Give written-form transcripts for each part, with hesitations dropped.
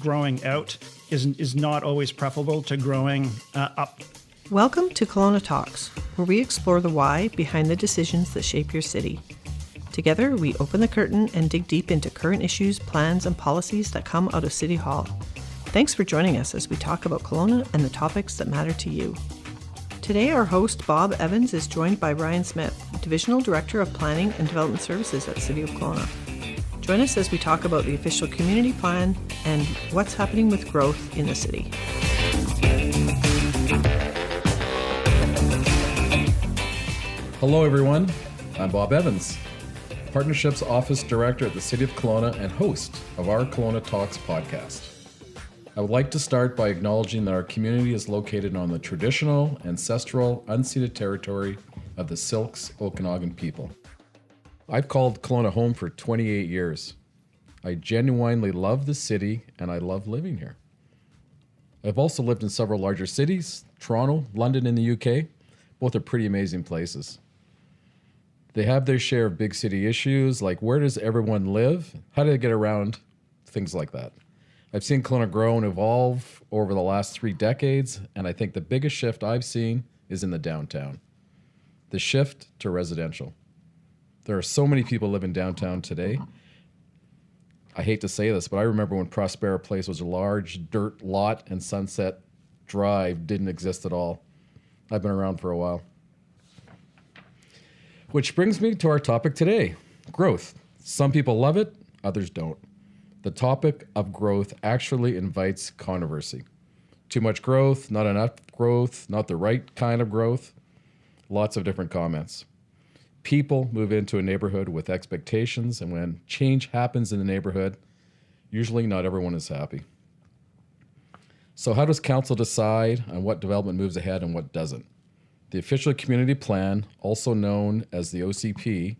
growing out is not always preferable to growing up. Welcome to Kelowna Talks, where we explore the why behind the decisions that shape your city. Together, we open the curtain and dig deep into current issues, plans, and policies that come out of City Hall. Thanks for joining us as we talk about Kelowna and the topics that matter to you. Today, our host, Bob Evans, is joined by Ryan Smith, Divisional Director of Planning and Development Services at the City of Kelowna. Join us as we talk about the official community plan and what's happening with growth in the city. Hello, everyone. I'm Bob Evans, Partnerships Office Director at the City of Kelowna and host of our Kelowna Talks podcast. I would like to start by acknowledging that our community is located on the traditional, ancestral, unceded territory of the Syilx Okanagan people. I've called Kelowna home for 28 years. I genuinely love the city and I love living here. I've also lived in several larger cities, Toronto, London, and the UK. Both are pretty amazing places. They have their share of big city issues, like where does everyone live? How do they get around? Things like that. I've seen Kelowna grow and evolve over the last 3 decades, and I think the biggest shift I've seen is in the downtown. The shift to residential. There are so many people living downtown today. I hate to say this, but I remember when Prospera Place was a large dirt lot and Sunset Drive didn't exist at all. I've been around for a while. Which brings me to our topic today, growth. Some people love it, others don't. The topic of growth actually invites controversy. Too much growth, not enough growth, not the right kind of growth. Lots of different comments. People move into a neighborhood with expectations, and when change happens in the neighborhood, usually not everyone is happy. So how does council decide on what development moves ahead and what doesn't? The official community plan, also known as the OCP,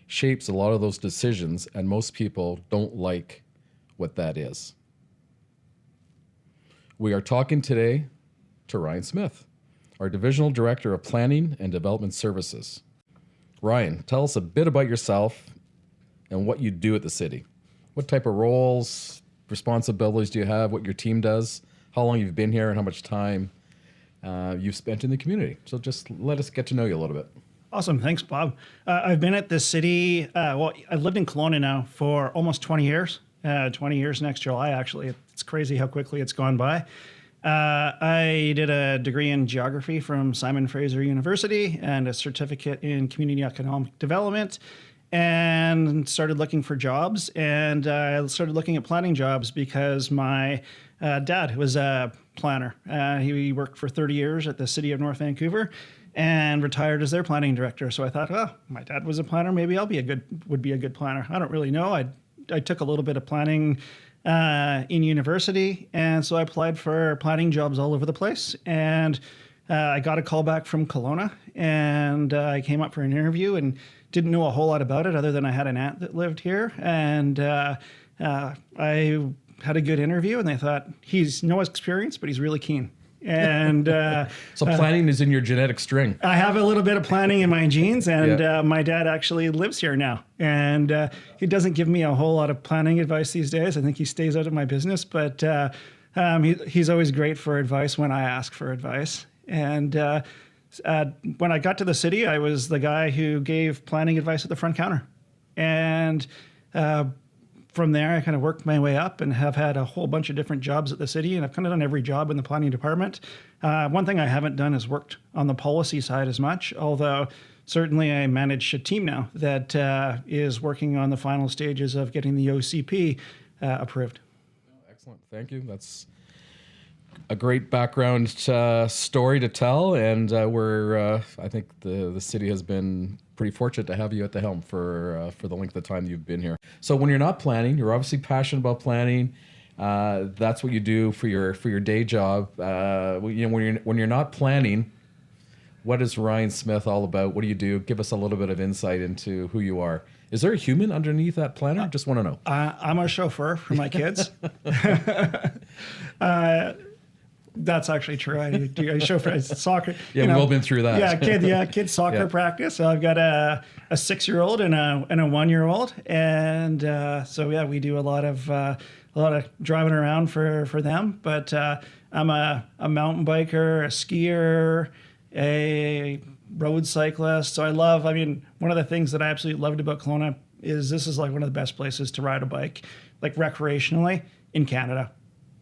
shapes a lot of those decisions, and most people don't like what that is. We are talking today to Ryan Smith, our Divisional Director of Planning and Development Services. Ryan, tell us a bit about yourself and what you do at the city. What type of roles, responsibilities do you have, what your team does, how long you've been here, and how much time you've spent in the community. So just let us get to know you a little bit. Awesome. Thanks, Bob. I've been at the city, I've lived in Kelowna now for almost 20 years. 20 years next July, actually. It's crazy how quickly it's gone by. I did a degree in geography from Simon Fraser University and a certificate in community economic development, and started looking for jobs. And I started looking at planning jobs because my dad was a planner. He worked for 30 years at the city of North Vancouver and retired as their planning director. So I thought, well, my dad was a planner. Maybe would be a good planner. I don't really know. I took a little bit of planning in university, and so I applied for planning jobs all over the place. And I got a call back from Kelowna, and I came up for an interview and didn't know a whole lot about it other than I had an aunt that lived here. And I had a good interview, and they thought, he's no experience, but he's really keen. And so planning is in your genetic string. I have a little bit of planning in my genes, and my dad actually lives here now. And he doesn't give me a whole lot of planning advice these days. I think he stays out of my business, but he's always great for advice when I ask for advice. And when I got to the city, I was the guy who gave planning advice at the front counter. And from there, I kind of worked my way up and have had a whole bunch of different jobs at the city, and I've kind of done every job in the planning department. One thing I haven't done is worked on the policy side as much, although certainly I manage a team now that is working on the final stages of getting the OCP approved. Excellent. Thank you. That's a great background story to tell, and I think the city has been pretty fortunate to have you at the helm for the length of time you've been here. So when you're not planning, you're obviously passionate about planning. That's what you do for your day job. When you're not planning, what is Ryan Smith all about? What do you do? Give us a little bit of insight into who you are. Is there a human underneath that planner? Just want to know. I'm a chauffeur for my kids. That's actually true. I show for soccer. Yeah, we've all been through that. Kids soccer Yeah. practice. So I've got a 6-year-old and a 1-year-old, and so yeah, we do a lot of driving around for them. But I'm a mountain biker, a skier, a road cyclist. So one of the things that I absolutely loved about Kelowna is this is like one of the best places to ride a bike, like recreationally in Canada.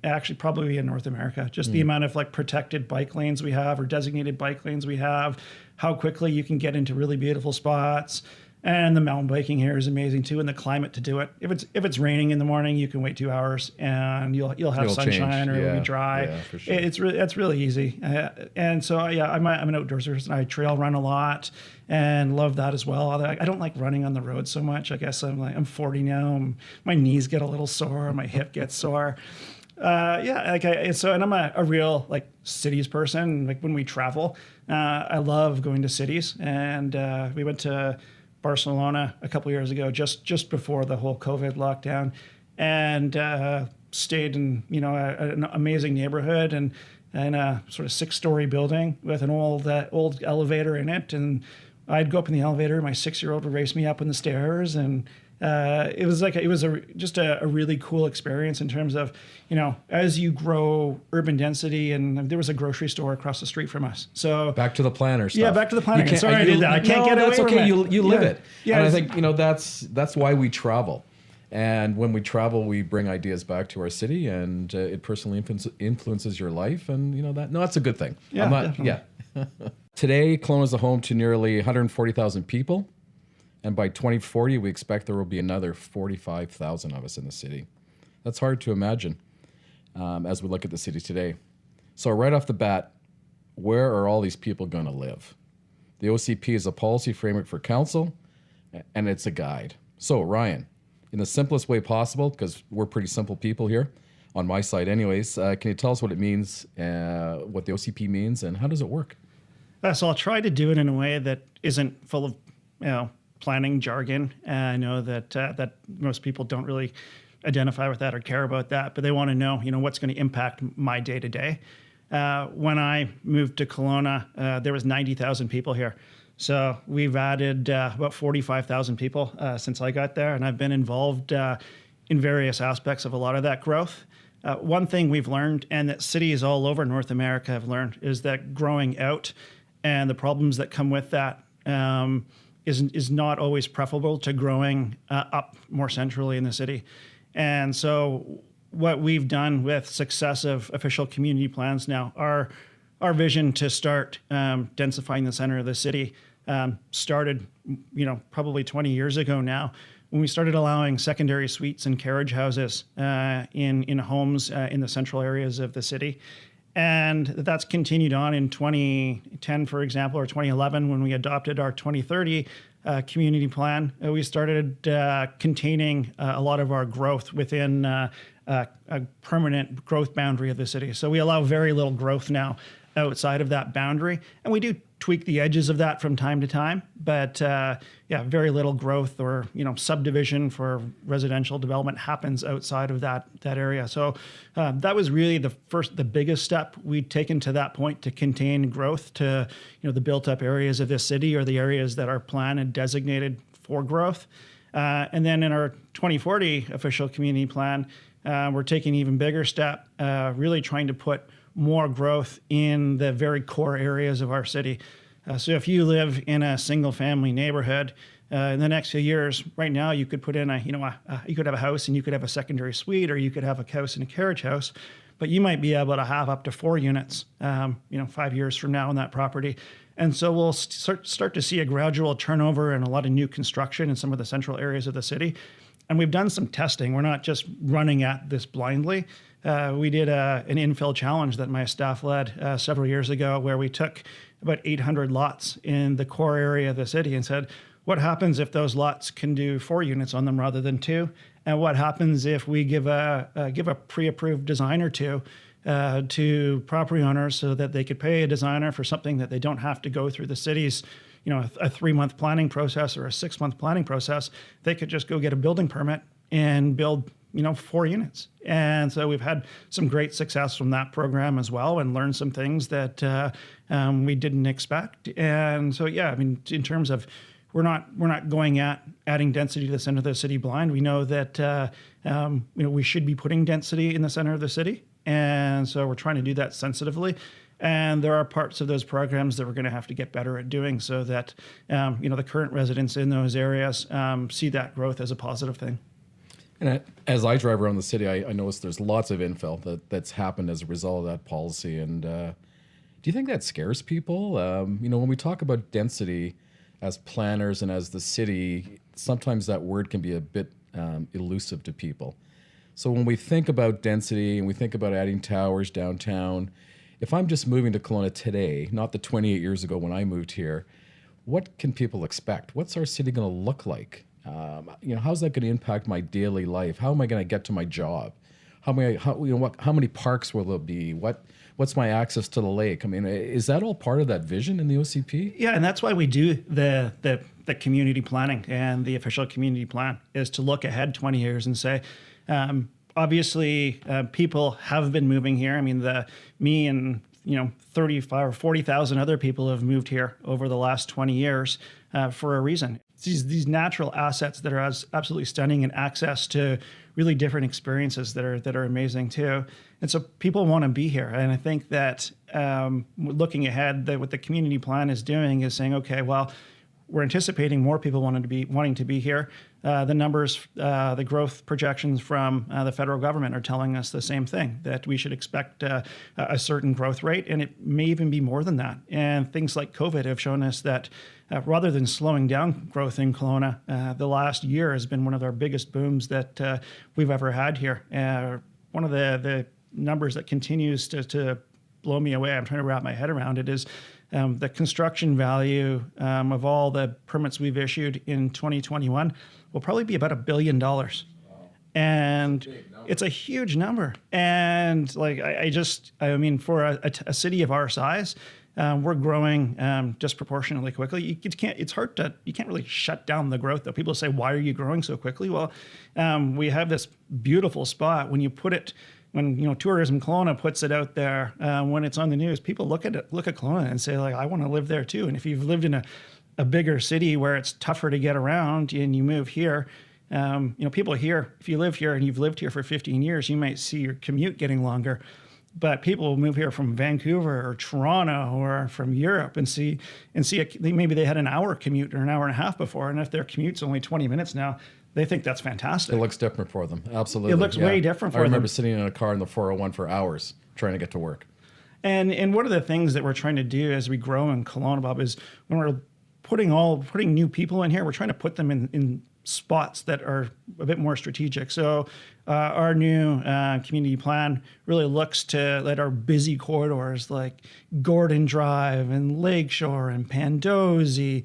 Actually, probably in North America. Just the amount of like protected bike lanes we have or designated bike lanes we have, how quickly you can get into really beautiful spots. And the mountain biking here is amazing too, and the climate to do it. If it's raining in the morning, you can wait 2 hours and you'll have It'll sunshine change. or it'll Yeah. be dry. Yeah, for sure. It's really easy. And so yeah, I'm an outdoors person. I trail run a lot and love that as well. Although I don't like running on the road so much. I guess I'm 40 now. My knees get a little sore. My hip gets sore. And I'm a real like cities person. Like when we travel, I love going to cities, and we went to Barcelona a couple years ago, just before the whole COVID lockdown, and stayed in an amazing neighborhood and a sort of 6-story building with an old elevator in it, and I'd go up in the elevator. My 6-year-old would race me up in the stairs, and it was just a really cool experience in terms of, as you grow urban density, and there was a grocery store across the street from us. So Back to the planner stuff. Yeah, back to the planner. Sorry I did that. I can't get away that's from okay. it. You live Yeah. it. Yeah, And I it's- think, that's why we travel. And when we travel, we bring ideas back to our city, and it personally influences your life. And that's a good thing. Yeah, definitely. Yeah. Today, Kelowna is the home to nearly 140,000 people. And by 2040, we expect there will be another 45,000 of us in the city. That's hard to imagine as we look at the city today. So right off the bat, where are all these people going to live? The OCP is a policy framework for council, and it's a guide. So Ryan, in the simplest way possible, because we're pretty simple people here, on my side anyways, can you tell us what it means, what the OCP means, and how does it work? So I'll try to do it in a way that isn't full of planning jargon. I know that most people don't really identify with that or care about that, but they want to know what's going to impact my day to day. When I moved to Kelowna, there was 90,000 people here. So we've added about 45,000 people since I got there, and I've been involved in various aspects of a lot of that growth. One thing we've learned, and that cities all over North America have learned, is that growing out and the problems that come with that is not always preferable to growing up more centrally in the city. And so what we've done with successive official community plans now, our vision to start densifying the center of the city started, probably 20 years ago now, when we started allowing secondary suites and carriage houses in homes in the central areas of the city. And that's continued on in 2010, for example, or 2011, when we adopted our 2030 community plan. We started containing a lot of our growth within a permanent growth boundary of the city. So we allow very little growth now outside of that boundary. And we do tweak the edges of that from time to time, but very little growth or subdivision for residential development happens outside of that area. So that was really the biggest step we'd taken to that point to contain growth to the built up areas of this city or the areas that our plan had designated for growth. And then in our 2040 official community plan, we're taking an even bigger step, really trying to put more growth in the very core areas of our city. So if you live in a single family neighborhood, in the next few years, right now you could put in you could have a house and you could have a secondary suite, or you could have a house and a carriage house, but you might be able to have up to 4 units, 5 years from now on that property. And so we'll start to see a gradual turnover and a lot of new construction in some of the central areas of the city. And we've done some testing. We're not just running at this blindly. We did an infill challenge that my staff led several years ago, where we took about 800 lots in the core area of the city and said, what happens if those lots can do 4 units on them rather than 2? And what happens if we give a pre-approved design or 2 to property owners so that they could pay a designer for something that they don't have to go through the city's a 3-month planning process or a 6-month planning process. They could just go get a building permit and build 4 units. And so we've had some great success from that program as well, and learned some things that we didn't expect. And so, yeah, I mean, in terms of we're not going at adding density to the center of the city blind. We know that we should be putting density in the center of the city, and so we're trying to do that sensitively. And there are parts of those programs that we're going to have to get better at doing, so that the current residents in those areas see that growth as a positive thing. And as I drive around the city, I notice there's lots of infill that's happened as a result of that policy. And do you think that scares people? When we talk about density as planners and as the city, sometimes that word can be a bit elusive to people. So when we think about density and we think about adding towers downtown, if I'm just moving to Kelowna today, not the 28 years ago when I moved here, what can people expect? What's our city going to look like? How's that going to impact my daily life? How am I going to get to my job? How many parks will there be? What's my access to the lake? I mean, is that all part of that vision in the OCP? Yeah, and that's why we do the community planning and the official community plan, is to look ahead 20 years and say, obviously, people have been moving here. I mean, me and 35 or 40,000 other people have moved here over the last 20 years for a reason. It's these natural assets that are absolutely stunning, and access to really different experiences that are amazing too. And so people want to be here. And I think that looking ahead, what the community plan is doing is saying, okay, well, we're anticipating more people wanting to be here. The numbers, the growth projections from the federal government are telling us the same thing, that we should expect a certain growth rate, and it may even be more than that. And things like COVID have shown us that rather than slowing down growth in Kelowna, the last year has been one of our biggest booms that we've ever had here. One of the numbers that continues to blow me away, I'm trying to wrap my head around it, is the construction value of all the permits we've issued in 2021 will probably be about $1 billion. Wow. And it's a huge number. And for a city of our size, we're growing disproportionately quickly. You can't really shut down the growth, though. People say, why are you growing so quickly? Well, we have this beautiful spot. When Tourism Kelowna puts it out there, when it's on the news, people look at Kelowna and say, like, I want to live there too. And if you've lived in a bigger city where it's tougher to get around and you move here, people here, if you live here and you've lived here for 15 years, you might see your commute getting longer. But people will move here from Vancouver or Toronto or from Europe and see maybe they had an hour commute or an hour and a half before. And if their commute's only 20 minutes now, they think that's fantastic. It looks different for them. Absolutely. It looks way different for them. I remember sitting in a car in the 401 for hours trying to get to work. And one of the things that we're trying to do as we grow in Kelowna, Bob, is when we're putting new people in here, we're trying to put them in spots that are a bit more strategic. So our new community plan really looks to let our busy corridors like Gordon Drive and Lakeshore and Pandosy,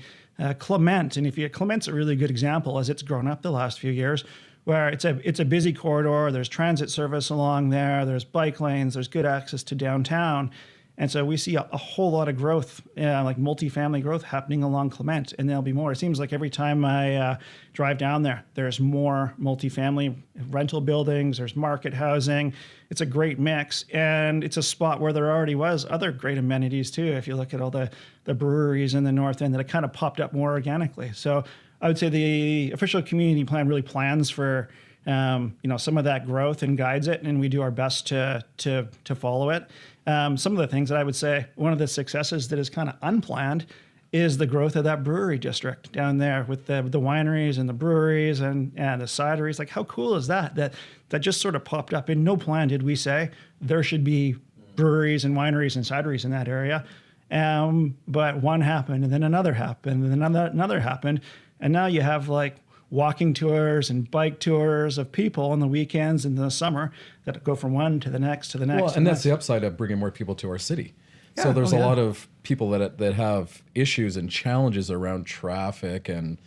Clement, and Clement's a really good example as it's grown up the last few years, where it's a busy corridor. There's transit service along there. There's bike lanes. There's good access to downtown. And so we see a whole lot of growth, like multifamily growth happening along Clement, and there'll be more. It seems like every time I drive down there, there's more multifamily rental buildings, there's market housing. It's a great mix, and it's a spot where there already was other great amenities too. If you look at all the breweries in the north end, that it kind of popped up more organically. So I would say the official community plan really plans for some of that growth and guides it, and we do our best to follow it. Some of the things that I would say, one of the successes that is kind of unplanned is the growth of that brewery district down there with the wineries and the breweries and the cideries. Like, how cool is that? That just sort of popped up. In no plan did we say there should be breweries and wineries and cideries in that area. But one happened, and then another happened, and then another happened. And now you have like walking tours and bike tours of people on the weekends and in the summer that go from one to the next to the next. Well, and that's the upside of bringing more people to our city. Yeah, so there's a lot of people that have issues and challenges around traffic, and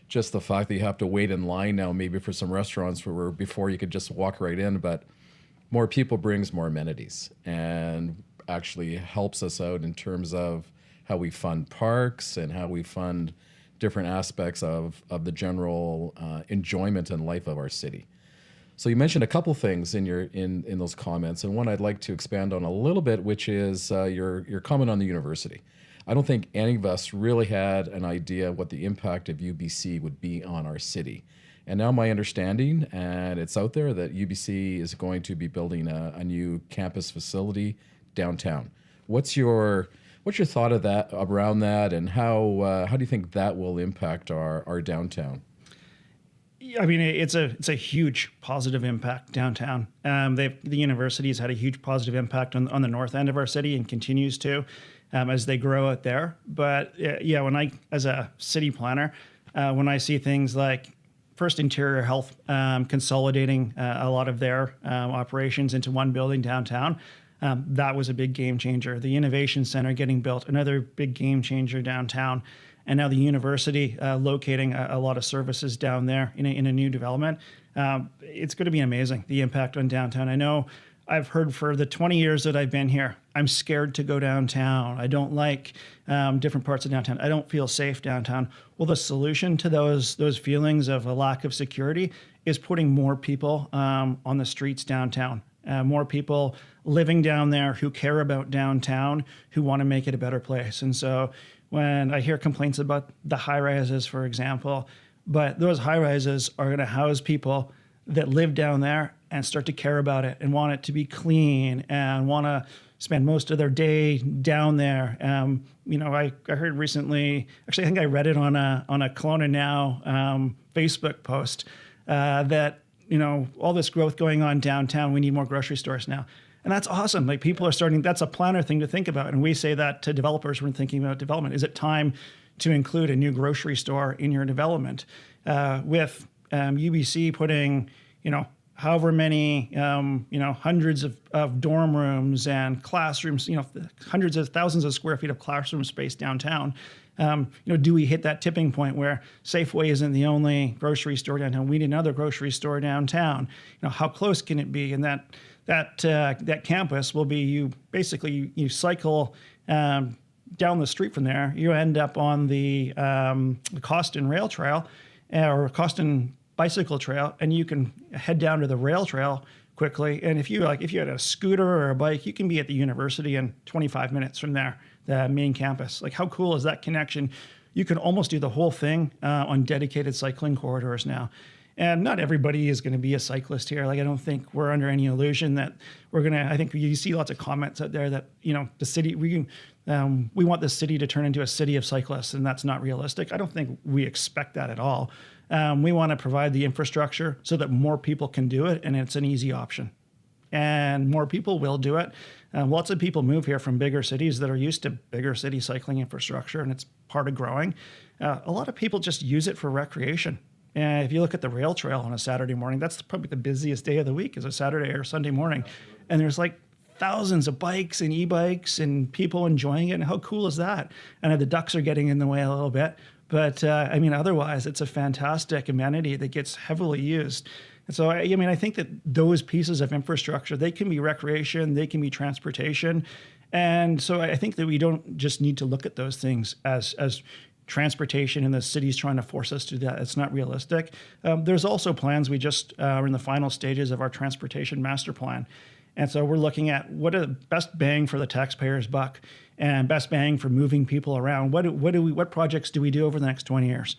just the fact that you have to wait in line now maybe for some restaurants where before you could just walk right in. But more people brings more amenities and actually helps us out in terms of how we fund parks and how we fund different aspects of the general enjoyment and life of our city. So you mentioned a couple things in those comments, and one I'd like to expand on a little bit, which is your comment on the university. I don't think any of us really had an idea what the impact of UBC would be on our city. And now my understanding, and it's out there, that UBC is going to be building a new campus facility downtown. What's your thought of that, around that, and how do you think that will impact our downtown? I mean, it's a huge positive impact downtown. The university's had a huge positive impact on the north end of our city and continues to as they grow out there. But when as a city planner, when I see things like First Interior Health consolidating a lot of their operations into one building downtown, that was a big game changer. The Innovation Center getting built, another big game changer downtown. And now the university locating a lot of services down there in a new development. It's going to be amazing, the impact on downtown. I know I've heard for the 20 years that I've been here, I'm scared to go downtown. I don't like different parts of downtown. I don't feel safe downtown. Well, the solution to those feelings of a lack of security is putting more people on the streets downtown. More people living down there who care about downtown, who want to make it a better place. And so when I hear complaints about the high rises, for example, but those high rises are going to house people that live down there and start to care about it and want it to be clean and want to spend most of their day down there. I heard recently, actually, I think I read it on a Kelowna Now Facebook post that, all this growth going on downtown, we need more grocery stores now. And that's awesome. Like, people are starting, that's a planner thing to think about. And we say that to developers when thinking about development. Is it time to include a new grocery store in your development? With UBC putting, however many, hundreds of dorm rooms and classrooms, hundreds of thousands of square feet of classroom space downtown. Do we hit that tipping point where Safeway isn't the only grocery store downtown? We need another grocery store downtown. How close can it be? And that campus will be, you cycle down the street from there. You end up on the Costin Rail Trail or Costin Bicycle Trail, and you can head down to the rail trail quickly. And if you had a scooter or a bike, you can be at the university in 25 minutes from there, the main campus. Like, how cool is that connection? You can almost do the whole thing on dedicated cycling corridors now. And not everybody is going to be a cyclist here. Like, I don't think we're under any illusion that we're going to, I think you see lots of comments out there that, the city, we want the city to turn into a city of cyclists, and that's not realistic. I don't think we expect that at all. We want to provide the infrastructure so that more people can do it, and it's an easy option. And more people will do it. Lots of people move here from bigger cities that are used to bigger city cycling infrastructure, and it's part of growing. A lot of people just use it for recreation. And if you look at the rail trail on a Saturday morning, that's probably the busiest day of the week, is a Saturday or Sunday morning. And there's like thousands of bikes and e-bikes and people enjoying it. And how cool is that? And the ducks are getting in the way a little bit. But otherwise, it's a fantastic amenity that gets heavily used. And so, I think that those pieces of infrastructure, they can be recreation, they can be transportation. And so I think that we don't just need to look at those things as transportation, and the city's trying to force us to do that. It's not realistic. There's also plans. We just are in the final stages of our transportation master plan. And so we're looking at what are the best bang for the taxpayer's buck and best bang for moving people around. What projects do we do over the next 20 years?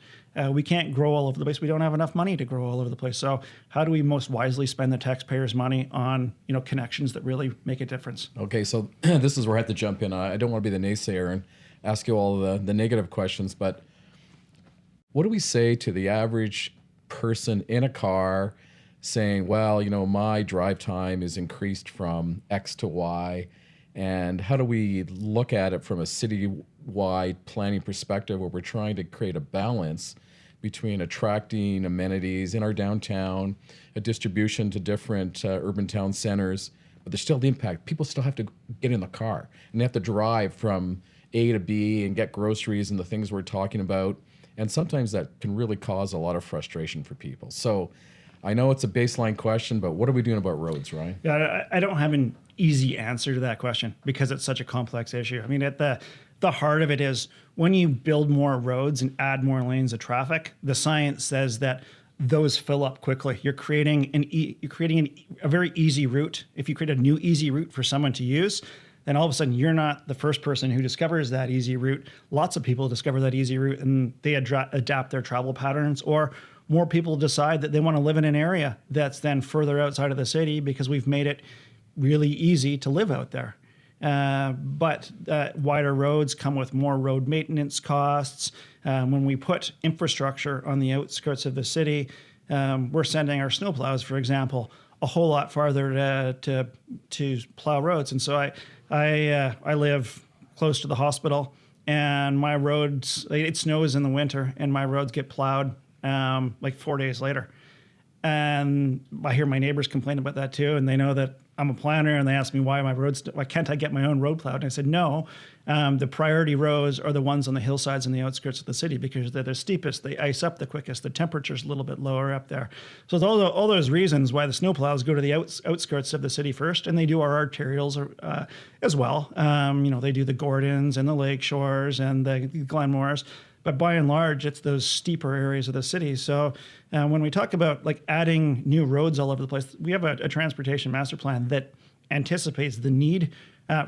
We can't grow all over the place. We don't have enough money to grow all over the place. So how do we most wisely spend the taxpayers' money on connections that really make a difference? Okay, so this is where I have to jump in. I don't want to be the naysayer and ask you all the negative questions, but what do we say to the average person in a car saying, well, my drive time is increased from X to Y, and how do we look at it from a city-wide planning perspective where we're trying to create a balance between attracting amenities in our downtown, a distribution to different urban town centers, but there's still the impact. People still have to get in the car, and they have to drive from A to B and get groceries and the things we're talking about. And sometimes that can really cause a lot of frustration for people. So I know it's a baseline question, but what are we doing about roads, Ryan? Yeah, I don't have an easy answer to that question because it's such a complex issue. I mean, at the the heart of it is when you build more roads and add more lanes of traffic, the science says that those fill up quickly. You're creating a very easy route. If you create a new easy route for someone to use, then all of a sudden you're not the first person who discovers that easy route. Lots of people discover that easy route and they adapt their travel patterns, or more people decide that they want to live in an area that's then further outside of the city because we've made it really easy to live out there. But wider roads come with more road maintenance costs. When we put infrastructure on the outskirts of the city, we're sending our snowplows, for example, a whole lot farther to plow roads. And so I live close to the hospital, and my roads, it snows in the winter, and my roads get plowed like 4 days later. And I hear my neighbors complain about that too, and they know that I'm a planner, and they ask me why can't I get my own road plowed? And I said, no, the priority roads are the ones on the hillsides and the outskirts of the city because they're the steepest, they ice up the quickest, the temperature's a little bit lower up there. So all those reasons why the snowplows go to the outskirts of the city first, and they do our arterials as well. They do the Gordons and the Lake Shores and the Glenmores. But by and large, it's those steeper areas of the city. So when we talk about like adding new roads all over the place, we have a transportation master plan that anticipates the need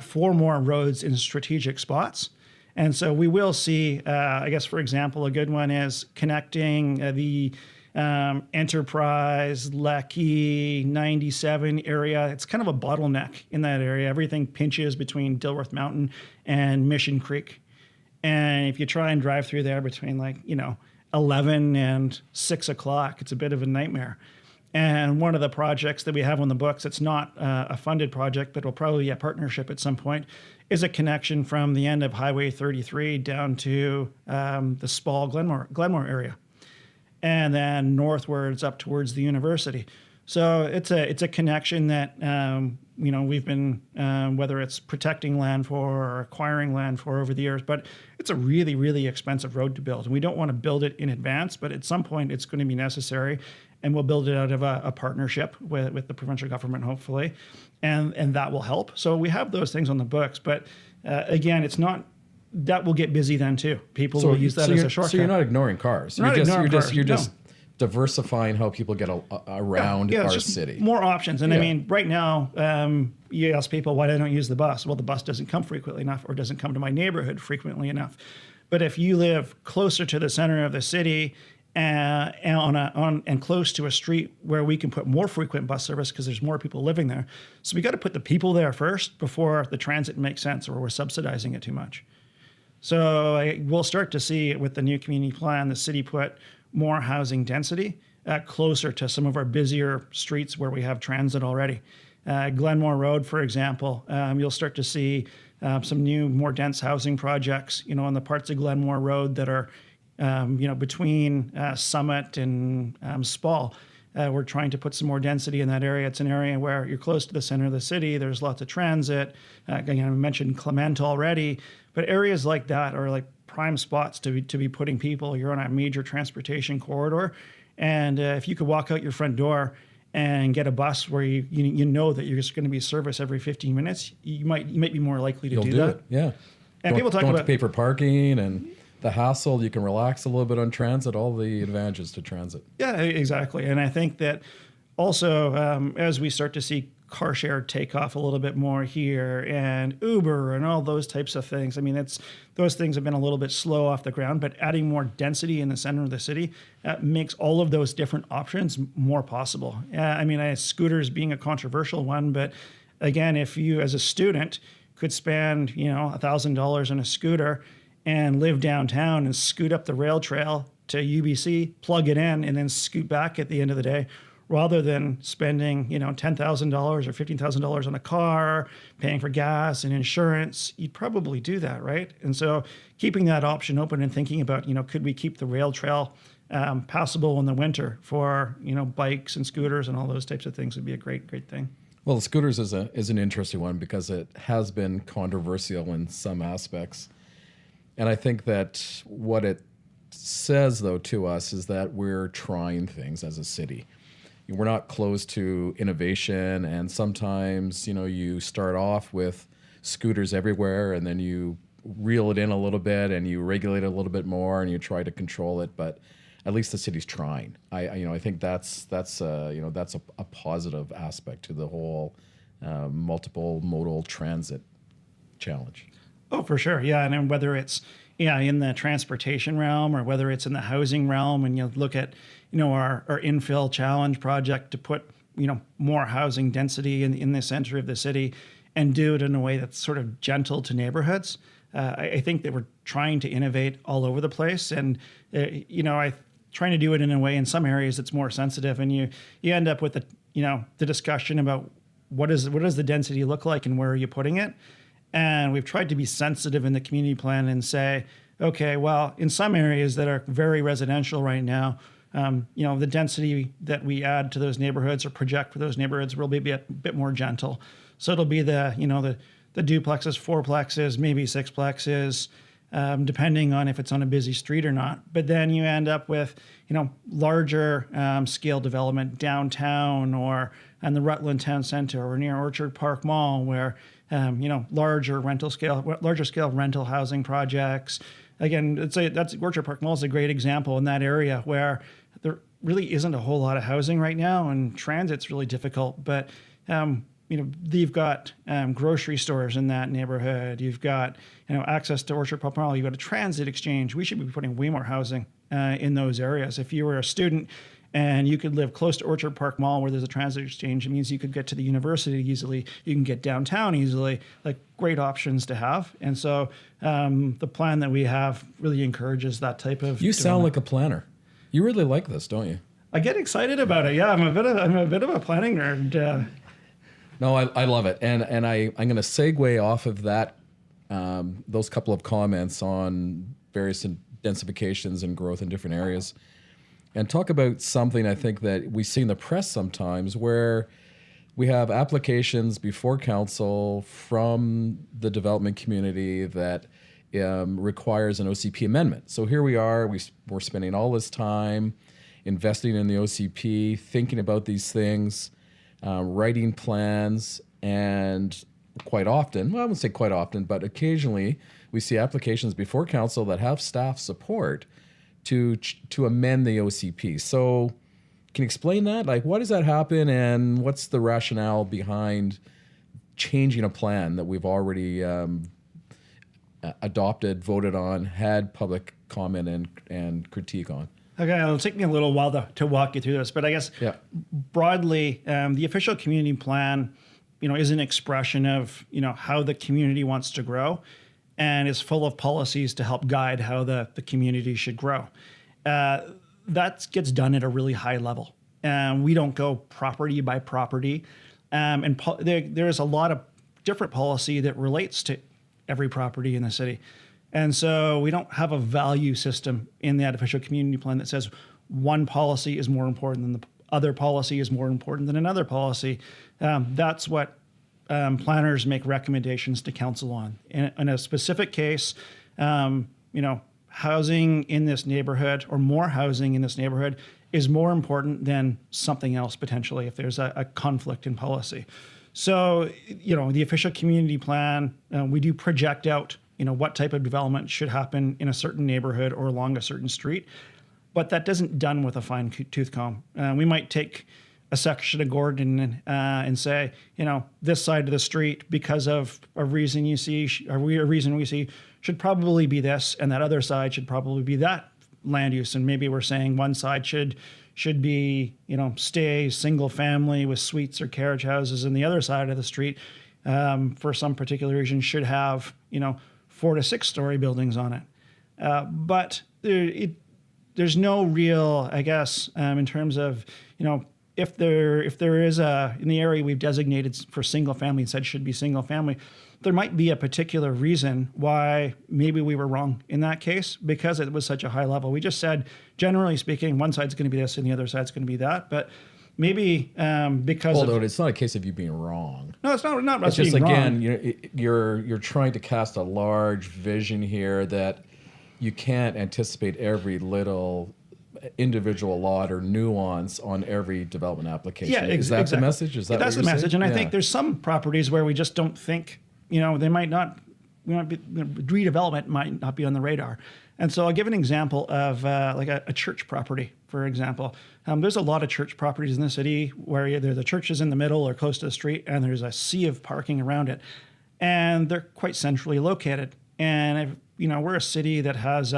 for more roads in strategic spots. And so we will see, I guess, for example, a good one is connecting the Enterprise, Lecky, 97 area. It's kind of a bottleneck in that area. Everything pinches between Dilworth Mountain and Mission Creek. And if you try and drive through there between 11 and 6 o'clock, it's a bit of a nightmare. And one of the projects that we have on the books, it's not a funded project, but it'll probably be a partnership at some point, is a connection from the end of Highway 33 down to the Spall Glenmore area, and then northwards up towards the university. So it's a connection that we've been whether it's protecting land for or acquiring land for over the years, but it's a really, really expensive road to build. And we don't want to build it in advance, but at some point it's going to be necessary, and we'll build it out of a partnership with the provincial government, hopefully, and that will help. So we have those things on the books, but again, it's not. That will get busy then too. People will use that as a shortcut. So you're not ignoring cars. You're just diversifying how people get around our city. More options. And I mean, right now, you ask people why they don't use the bus. Well, the bus doesn't come frequently enough, or doesn't come to my neighborhood frequently enough. But if you live closer to the center of the city and close to a street where we can put more frequent bus service because there's more people living there. So we got to put the people there first before the transit makes sense, or we're subsidizing it too much. So we'll start to see with the new community plan, the city put more housing density closer to some of our busier streets where we have transit already. Glenmore Road, for example, you'll start to see some new, more dense housing projects, on the parts of Glenmore Road that are, between Summit and Spall. We're trying to put some more density in that area. It's an area where you're close to the center of the city. There's lots of transit. I mentioned Clement already, but areas like that are like prime spots to be putting people. You're on a major transportation corridor, and if you could walk out your front door and get a bus where you know that you're just going to be serviced every 15 minutes, you might be more likely to do that. It. Yeah. And people talk about pay for parking and the hassle. You can relax a little bit on transit. All the advantages to transit. Yeah, exactly. And I think that also as we start to see car share take off a little bit more here, and Uber and all those types of things. I mean, those things have been a little bit slow off the ground, but adding more density in the center of the city makes all of those different options more possible. Scooters being a controversial one, but again, if you as a student could spend, $1,000 on a scooter and live downtown and scoot up the rail trail to UBC, plug it in, and then scoot back at the end of the day, rather than spending, $10,000 or $15,000 on a car, paying for gas and insurance, you'd probably do that, right? And so keeping that option open and thinking about, could we keep the rail trail passable in the winter for, bikes and scooters and all those types of things would be a great, great thing. Well, the scooters is an interesting one because it has been controversial in some aspects. And I think that what it says, though, to us is that we're trying things as a city. We're not closed to innovation, and sometimes, you start off with scooters everywhere, and then you reel it in a little bit and you regulate it a little bit more and you try to control it, but at least the city's trying. I think that's a positive aspect to the whole multiple modal transit challenge. Oh, for sure. Yeah. And then whether it's in the transportation realm or whether it's in the housing realm, and you look at, our infill challenge project to put, more housing density in the center of the city and do it in a way that's sort of gentle to neighborhoods. I think that we're trying to innovate all over the place. And, trying to do it in a way in some areas that's more sensitive. And you end up with the discussion about what does the density look like and where are you putting it? And we've tried to be sensitive in the community plan and say, okay, well, in some areas that are very residential right now, the density that we add to those neighborhoods or project for those neighborhoods will be a bit more gentle. So it'll be the duplexes, fourplexes, maybe sixplexes, depending on if it's on a busy street or not. But then you end up with, larger scale development downtown or in the Rutland Town Center or near Orchard Park Mall where, larger scale rental housing projects. Again, that's Orchard Park Mall is a great example in that area where there really isn't a whole lot of housing right now and transit's really difficult. But, you've got grocery stores in that neighborhood. You've got, access to Orchard Park Mall. You've got a transit exchange. We should be putting way more housing in those areas. If you were a student and you could live close to Orchard Park Mall where there's a transit exchange, it means you could get to the university easily. You can get downtown easily, like great options to have. And so the plan that we have really encourages that type of You sound like a planner. You really like this, don't you? I get excited about it. Yeah, I'm a bit of a planning nerd. No, I love it, and I'm going to segue off of that, those couple of comments on various densifications and growth in different areas, and talk about something I think that we see in the press sometimes, where we have applications before council from the development community that requires an OCP amendment. So here we are, we're spending all this time investing in the OCP, thinking about these things. Writing plans, and quite often, well, I wouldn't say quite often, but occasionally we see applications before council that have staff support to amend the OCP. So can you explain that? Like, why does that happen, and what's the rationale behind changing a plan that we've already adopted, voted on, had public comment and critique on? Okay, it'll take me a little while to walk you through this, but I guess broadly, the official community plan, is an expression of, how the community wants to grow, and is full of policies to help guide how the community should grow. That gets done at a really high level. We don't go property by property, and there's a lot of different policy that relates to every property in the city. And so we don't have a value system in that official community plan that says one policy is more important than the other policy is more important than another policy. That's what planners make recommendations to council on. In a specific case, housing in this neighborhood or more housing in this neighborhood is more important than something else potentially if there's a conflict in policy. So, the official community plan, we do project out what type of development should happen in a certain neighborhood or along a certain street. But that doesn't done with a fine tooth comb. We might take a section of Gordon and say, this side of the street, because of a reason we see, should probably be this, and that other side should probably be that land use. And maybe we're saying one side should be, stay single family with suites or carriage houses, and the other side of the street, for some particular reason, should have, 4 to 6 story buildings on it. But there's no real, I guess, in terms of, if there is in the area we've designated for single family and said should be single family, there might be a particular reason why maybe we were wrong in that case because it was such a high level. We just said, generally speaking, one side's going to be this and the other side's going to be that. But maybe because although it's not a case of you being wrong. No, it's not it's being just wrong. Again, you're trying to cast a large vision here that you can't anticipate every little individual lot or nuance on every development application. Yeah, is that exactly. the message? Is that that's what the you're message? saying? And I think there's some properties where we just don't think, they might not redevelopment might not be on the radar. And so I'll give an example of like a church property, for example. There's a lot of church properties in the city where either the church is in the middle or close to the street, and there's a sea of parking around it. And they're quite centrally located. And we're a city that has,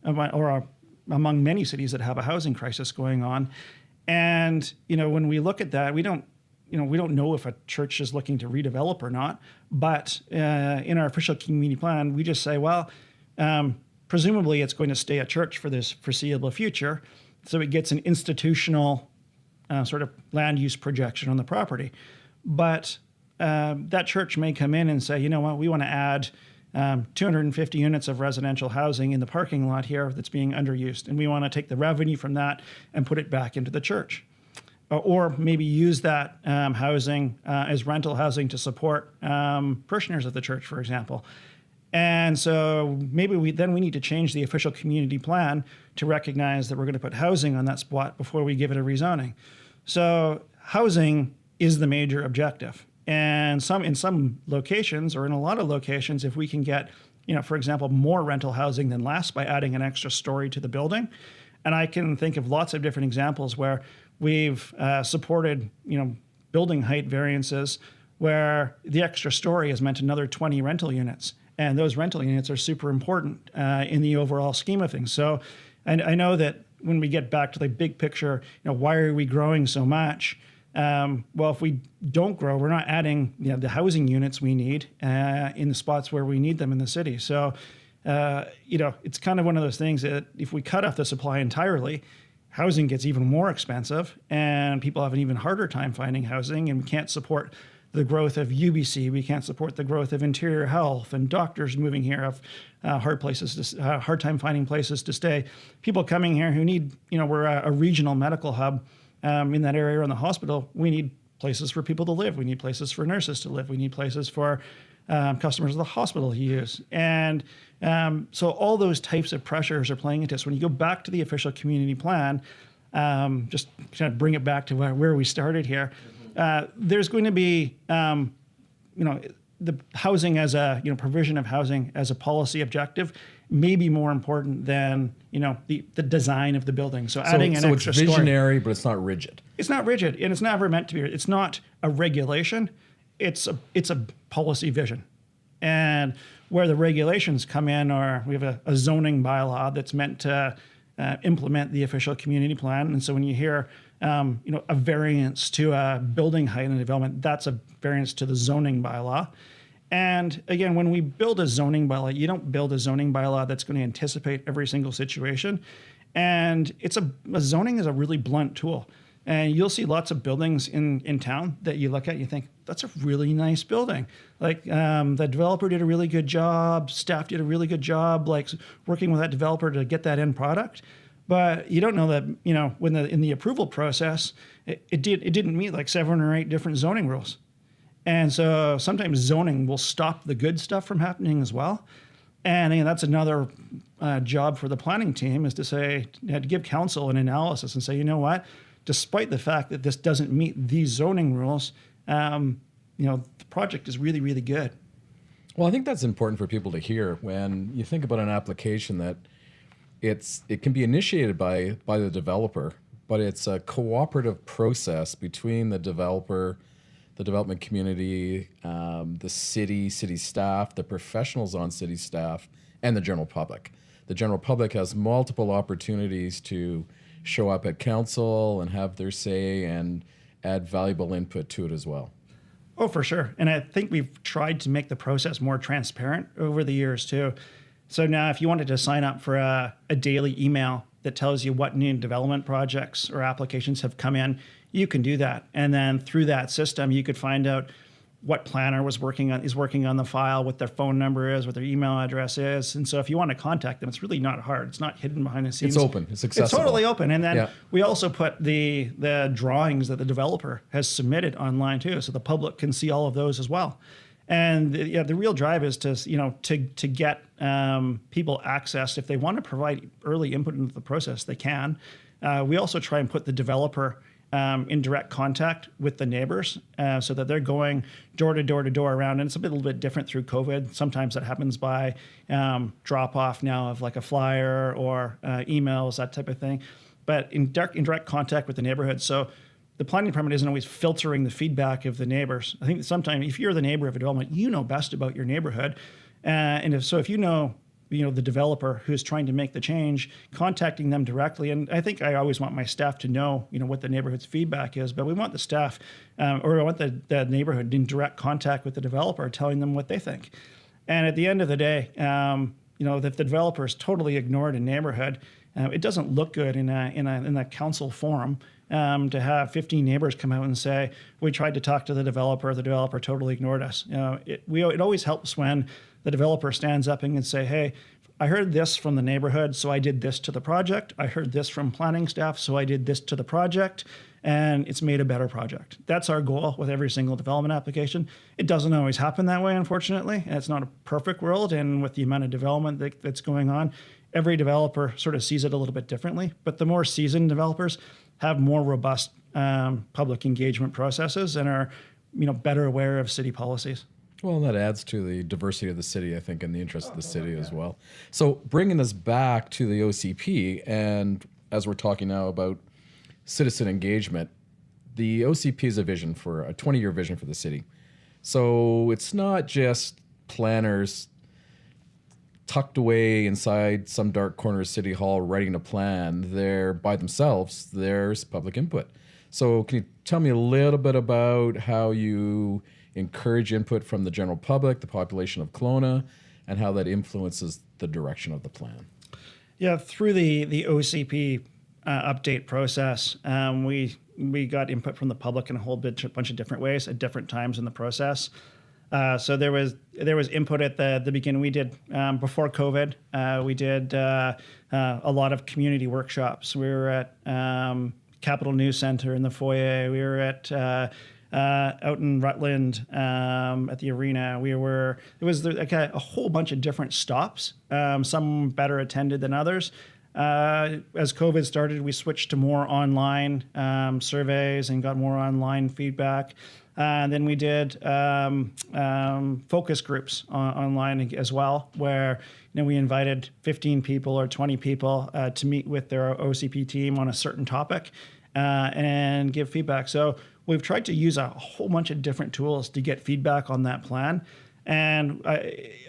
among many cities that have a housing crisis going on. And, when we look at that, we don't know if a church is looking to redevelop or not. But in our official community plan, we just say, well, presumably it's going to stay a church for this foreseeable future. So it gets an institutional sort of land use projection on the property. But that church may come in and say, you know what, we want to add 250 units of residential housing in the parking lot here that's being underused. And we want to take the revenue from that and put it back into the church. Or maybe use that housing as rental housing to support parishioners of the church, for example. And so maybe we need to change the official community plan to recognize that we're going to put housing on that spot before we give it a rezoning. So housing is the major objective. And in some locations, or in a lot of locations, if we can get, for example, more rental housing than less by adding an extra story to the building. And I can think of lots of different examples where we've supported, building height variances where the extra story has meant another 20 rental units. And those rental units are super important in the overall scheme of things. So I know that when we get back to the big picture, why are we growing so much? Well, if we don't grow, we're not adding the housing units we need in the spots where we need them in the city. So, it's kind of one of those things that if we cut off the supply entirely, housing gets even more expensive and people have an even harder time finding housing, and we can't support the growth of UBC. We can't support the growth of interior health, and doctors moving here have hard time finding places to stay. People coming here who need, we're a regional medical hub in that area around the hospital. We need places for people to live. We need places for nurses to live. We need places for customers of the hospital to use. And so all those types of pressures are playing into us. When you go back to the official community plan, just kind of bring it back to where we started here, there's going to be, the housing as a, provision of housing as a policy objective may be more important than, the design of the building. So adding an extra story. So it's visionary, but it's not rigid. It's not rigid, and it's never meant to be. It's not a regulation. It's a policy vision. And where the regulations come in are, we have a zoning bylaw that's meant to implement the official community plan. And so when you hear, a variance to a building height and development, that's a variance to the zoning bylaw. And again, when we build a zoning bylaw, you don't build a zoning bylaw that's going to anticipate every single situation. And zoning is a really blunt tool. And you'll see lots of buildings in town that you look at, you think, that's a really nice building. Like the developer did a really good job, staff did a really good job, like working with that developer to get that end product. But you don't know that, when in the approval process, it didn't meet like 7 or 8 different zoning rules. And so sometimes zoning will stop the good stuff from happening as well. And that's another job for the planning team, is to say, to give council an analysis and say, you know what, despite the fact that this doesn't meet these zoning rules, the project is really, really good. Well, I think that's important for people to hear when you think about an application that it can be initiated by the developer, but it's a cooperative process between the developer, the development community, the city staff, the professionals on city staff, and the general public. The general public has multiple opportunities to show up at council and have their say and add valuable input to it as well. Oh, for sure. And I think we've tried to make the process more transparent over the years too. So now if you wanted to sign up for a daily email that tells you what new development projects or applications have come in, you can do that. And then through that system, you could find out what planner is working on the file, what their phone number is, what their email address is. And so if you want to contact them, it's really not hard. It's not hidden behind the scenes. It's open. It's accessible. It's totally open. And then we also put the drawings that the developer has submitted online too, so the public can see all of those as well. And the real drive is to get people access. If they want to provide early input into the process, they can. We also try and put the developer in direct contact with the neighbors, so that they're going door to door around. And it's a little bit different through COVID. Sometimes that happens by drop off now of like a flyer or emails, that type of thing. But in direct contact with the neighborhood. So the planning department isn't always filtering the feedback of the neighbors. I think sometimes if you're the neighbor of a development, you know best about your neighborhood. And if you know the developer who's trying to make the change, contacting them directly. And I think I always want my staff to know, what the neighborhood's feedback is, but we want the staff or I want the neighborhood in direct contact with the developer, telling them what they think. And at the end of the day, if the developer is totally ignored in neighborhood, it doesn't look good in a council forum to have 15 neighbors come out and say, we tried to talk to the developer totally ignored us. It always helps when the developer stands up and can say, hey, I heard this from the neighborhood, so I did this to the project. I heard this from planning staff, so I did this to the project, and it's made a better project. That's our goal with every single development application. It doesn't always happen that way, unfortunately. It's not a perfect world, and with the amount of development that's going on, every developer sort of sees it a little bit differently. But the more seasoned developers have more robust public engagement processes and are better aware of city policies. Well, that adds to the diversity of the city, I think, and the interest of the city as well. So bringing us back to the OCP, and as we're talking now about citizen engagement, the OCP is a 20-year vision for the city. So it's not just planners tucked away inside some dark corner of City Hall writing a plan. They're by themselves. There's public input. So can you tell me a little bit about how you encourage input from the general public, the population of Kelowna, and how that influences the direction of the plan? Yeah, through the OCP update process, we got input from the public in a whole bunch of different ways at different times in the process. So there was input at the beginning. We did before COVID. We did a lot of community workshops. We were at Capitol News Center in the foyer. We were at out in Rutland at the arena. It was like a whole bunch of different stops. Some better attended than others. As COVID started, we switched to more online surveys and got more online feedback. Then we did focus groups online as well, where we invited 15 people or 20 people to meet with their OCP team on a certain topic and give feedback. So we've tried to use a whole bunch of different tools to get feedback on that plan. And I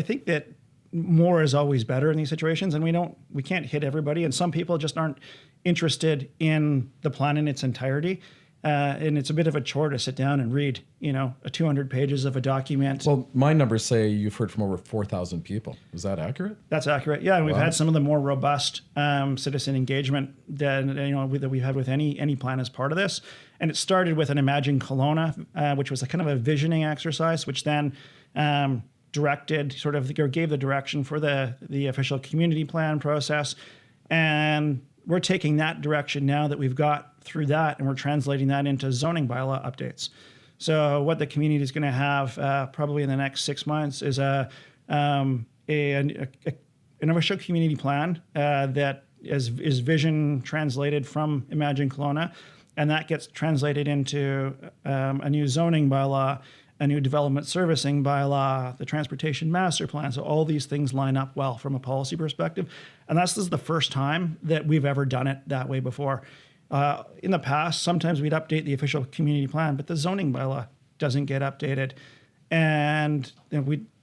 think that more is always better in these situations, and we can't hit everybody, and some people just aren't interested in the plan in its entirety. And it's a bit of a chore to sit down and read, 200 pages of a document. Well, my numbers say you've heard from over 4,000 people. Is that accurate? That's accurate. Yeah, and we've had some of the more robust citizen engagement that we've had with any plan as part of this. And it started with an Imagine Kelowna, which was a kind of a visioning exercise, which then gave the direction for the official community plan process. And we're taking that direction now that we've got through that, and we're translating that into zoning bylaw updates. So what the community is going to have probably in the next 6 months is an official community plan that is vision translated from Imagine Kelowna, and that gets translated into a new zoning bylaw, a new development servicing bylaw, the transportation master plan. So all these things line up well from a policy perspective. And this is the first time that we've ever done it that way before. In the past, sometimes we'd update the official community plan, but the zoning bylaw doesn't get updated. And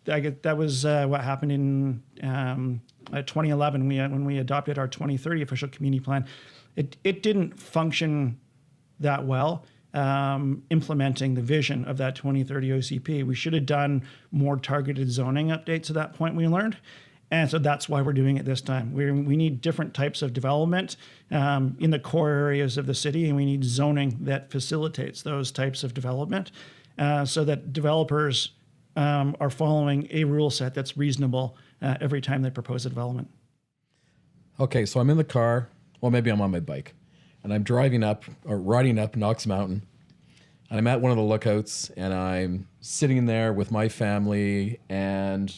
that was what happened in 2011 when we adopted our 2030 official community plan. It didn't function that well. Implementing the vision of that 2030 OCP. We should have done more targeted zoning updates at that point, we learned. And so that's why we're doing it this time. We need different types of development in the core areas of the city, and we need zoning that facilitates those types of development so that developers are following a rule set that's reasonable every time they propose a development. Okay, so I'm in the car, well, maybe I'm on my bike, and I'm riding up Knox Mountain, and I'm at one of the lookouts, and I'm sitting there with my family, and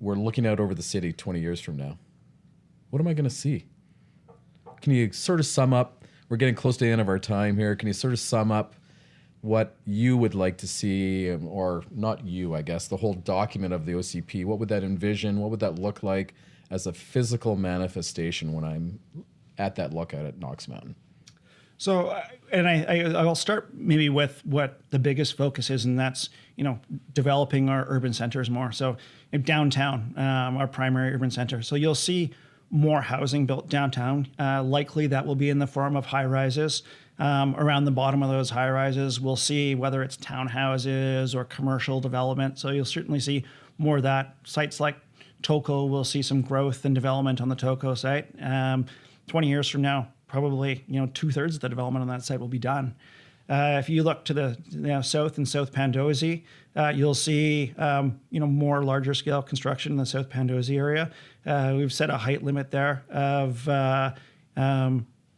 we're looking out over the city 20 years from now. What am I going to see? Can you sort of sum up? we're getting close to the end of our time here. Can you sort of sum up what you would like to see, or not you, I guess, the whole document of the OCP? What would that envision? What would that look like as a physical manifestation when I'm at that lookout at Knox Mountain? So, and I'll start maybe with what the biggest focus is, and that's, developing our urban centers more. So downtown, our primary urban center. So you'll see more housing built downtown. Likely that will be in the form of high rises. Around the bottom of those high rises, we'll see whether it's townhouses or commercial development. So you'll certainly see more of that. Sites like Toco will see some growth and development on the Toco site. 20 years from now, probably 2/3 of the development on that site will be done. If you look to the south and South Pandosy, you'll see more larger scale construction in the South Pandosy area. We've set a height limit there of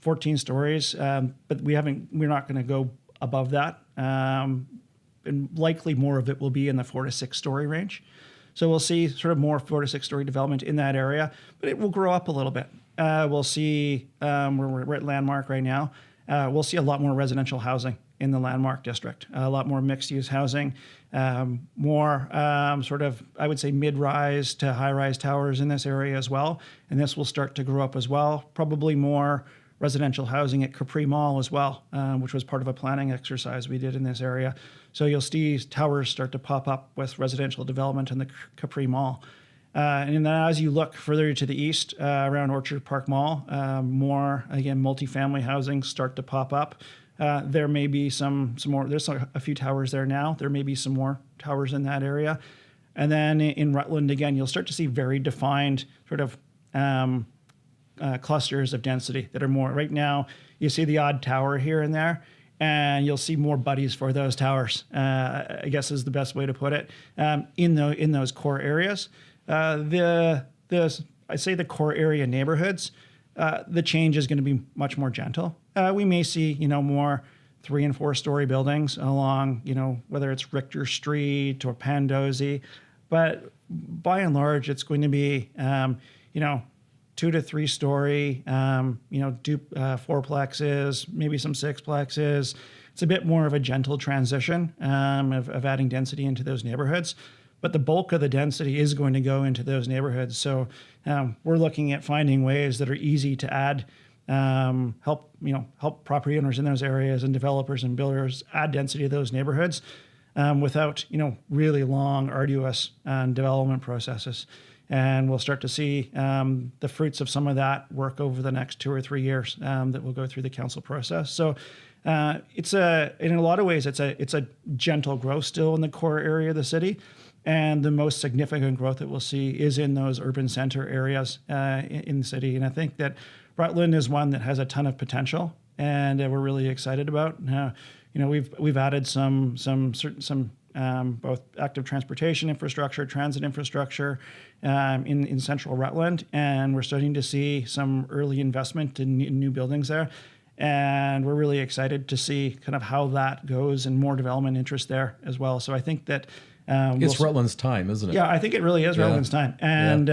14 stories, but we're not going to go above that. And likely more of it will be in the 4 to 6 story range. So we'll see sort of more 4 to 6 story development in that area, but it will grow up a little bit. We'll see, we're at Landmark right now. We'll see a lot more residential housing in the Landmark district, a lot more mixed use housing, more sort of, I would say, mid-rise to high-rise towers in this area as well. And this will start to grow up as well. Probably more residential housing at Capri Mall as well, which was part of a planning exercise we did in this area. So you'll see towers start to pop up with residential development in the Capri Mall. And then as you look further to the east, around Orchard Park Mall, more, again, multifamily housing start to pop up. There may be some more, there's a few towers there now. There may be some more towers in that area. And then in Rutland, again, you'll start to see very defined sort of clusters of density that are more. Right now, you see the odd tower here and there, and you'll see more buddies for those towers, I guess is the best way to put it, in those core areas. I'd say the core area neighborhoods, the change is going to be much more gentle. We may see, more 3 and 4 story buildings along, whether it's Richter Street or Pandosy, but by and large, it's going to be, 2 to 3 story, fourplexes, maybe some sixplexes. It's a bit more of a gentle transition of adding density into those neighborhoods. But the bulk of the density is going to go into those neighborhoods. So we're looking at finding ways that are easy to add, help property owners in those areas and developers and builders add density to those neighborhoods without, really long, arduous development processes. And we'll start to see the fruits of some of that work over the next 2 or 3 years that will go through the council process. So in a lot of ways, it's a gentle growth still in the core area of the city. And the most significant growth that we'll see is in those urban center areas in the city. And I think that Rutland is one that has a ton of potential, and we're really excited about. We've added some both active transportation infrastructure, transit infrastructure in central Rutland, and we're starting to see some early investment in new buildings there. And we're really excited to see kind of how that goes and more development interest there as well. So I think that it's Rutland's time, isn't it? Yeah, I think it really is Rutland's time. And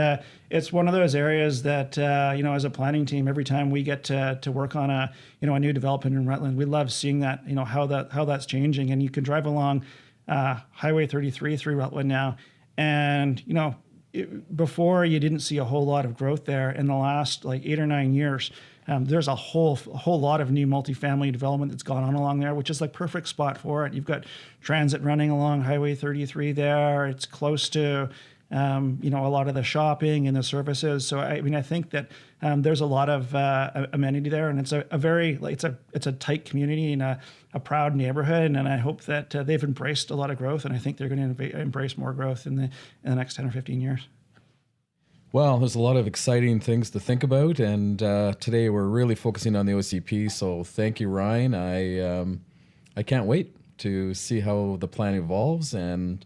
it's one of those areas that, as a planning team, every time we get to work on a new development in Rutland, we love seeing that, how that's changing. And you can drive along Highway 33 through Rutland now. And, before you didn't see a whole lot of growth there. In the last 8 or 9 years, there's a whole lot of new multifamily development that's gone on along there, which is perfect spot for it. You've got transit running along Highway 33 there. It's close to, a lot of the shopping and the services. So I think that there's a lot of amenity there, and it's it's a tight community and a proud neighborhood. And I hope that they've embraced a lot of growth, and I think they're going to embrace more growth in the next 10 or 15 years. Well, there's a lot of exciting things to think about, and today we're really focusing on the OCP. So thank you, Ryan. I can't wait to see how the plan evolves and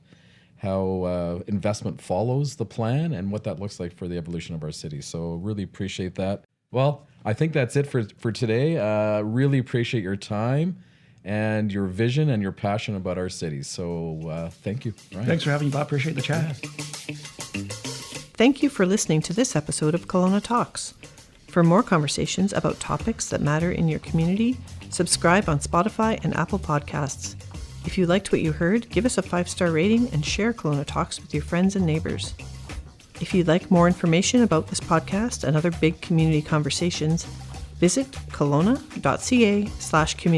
how investment follows the plan and what that looks like for the evolution of our city. So really appreciate that. Well, I think that's it for today. Really appreciate your time and your vision and your passion about our city. So thank you, Ryan. Thanks for having me, Bob. Appreciate the chat. Thank you for listening to this episode of Kelowna Talks. For more conversations about topics that matter in your community, subscribe on Spotify and Apple Podcasts. If you liked what you heard, give us a 5-star rating and share Kelowna Talks with your friends and neighbors. If you'd like more information about this podcast and other big community conversations, visit kelowna.ca/community.